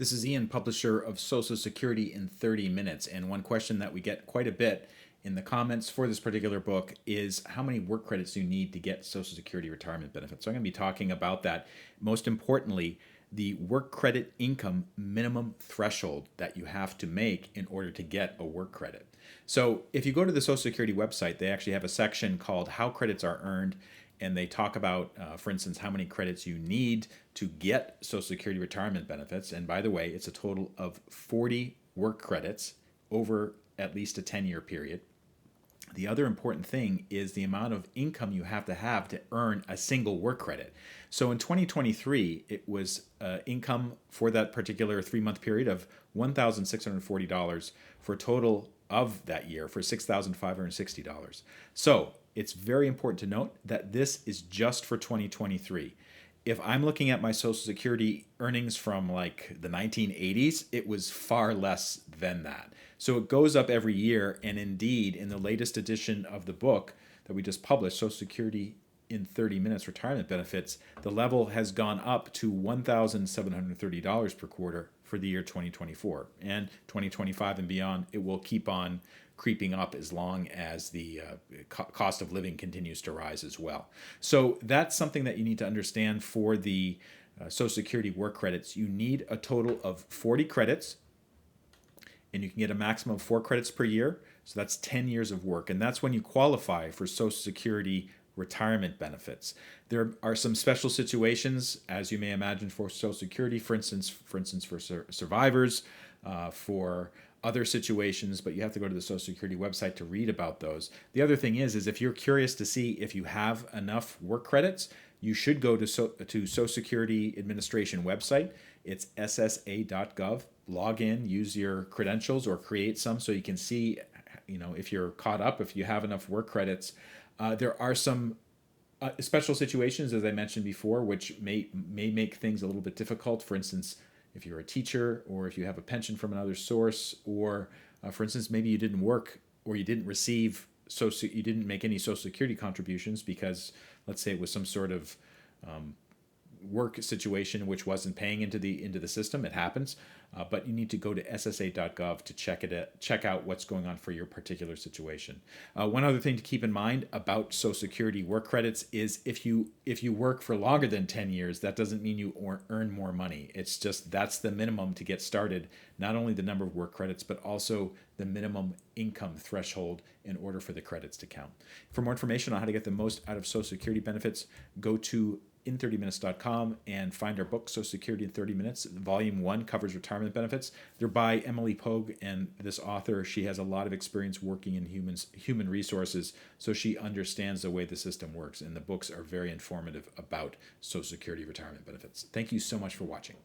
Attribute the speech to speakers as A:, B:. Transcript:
A: This is Ian, publisher of Social Security in 30 Minutes. And one question that we get quite a bit in the comments for this particular book is how many work credits do you need to get Social Security retirement benefits? So I'm going to be talking about that. Most importantly, the work credit income minimum threshold that you have to make in order to get a work credit. So if you go to the Social Security website, they actually have a section called How Credits Are Earned. And they talk about, for instance, how many credits you need to get Social Security retirement benefits. And by the way, it's a total of 40 work credits over at least a 10-year period. The other important thing is the amount of income you have to earn a single work credit. So in 2023, it was income for that particular 3-month period of $1,640 for a total of that year for $6,560. So it's very important to note that this is just for 2023. If I'm looking at my Social Security earnings from like the 1980s, it was far less than that. So it goes up every year. And indeed, in the latest edition of the book that we just published, Social Security in 30 Minutes Retirement Benefits, the level has gone up to $1,730 per quarter for the year 2024. And 2025 and beyond, it will keep on creeping up as long as the cost of living continues to rise as well. So that's something that you need to understand for the Social Security work credits. You need a total of 40 credits, and you can get a maximum of 4 credits per year. So that's 10 years of work, and that's when you qualify for Social Security retirement benefits. There are some special situations, as you may imagine, for Social Security, for instance for survivors, for other situations, but you have to go to the Social Security website to read about those. The other thing is if you're curious to see if you have enough work credits, you should go to Social Security Administration website. It's ssa.gov. Log in, use your credentials or create some so you can see, if you're caught up, if you have enough work credits. There are some special situations, as I mentioned before, which may make things a little bit difficult. For instance, if you're a teacher or if you have a pension from another source, or for instance, maybe you didn't work or you didn't receive, you didn't make any Social Security contributions because, let's say, it was some sort of work situation which wasn't paying into the system. It happens, but you need to go to ssa.gov to check out what's going on for your particular situation. One other thing to keep in mind about Social Security work credits is if you work for longer than 10 years, that doesn't mean you earn more money. It's just that's the minimum to get started. Not only the number of work credits, but also the minimum income threshold in order for the credits to count. For more information on how to get the most out of Social Security benefits, go to in30minutes.com and find our book, Social Security in 30 Minutes. Volume 1 covers retirement benefits. They're by Emily Pogue, and this author, she has a lot of experience working in human resources, so she understands the way the system works, and the books are very informative about Social Security retirement benefits. Thank you so much for watching.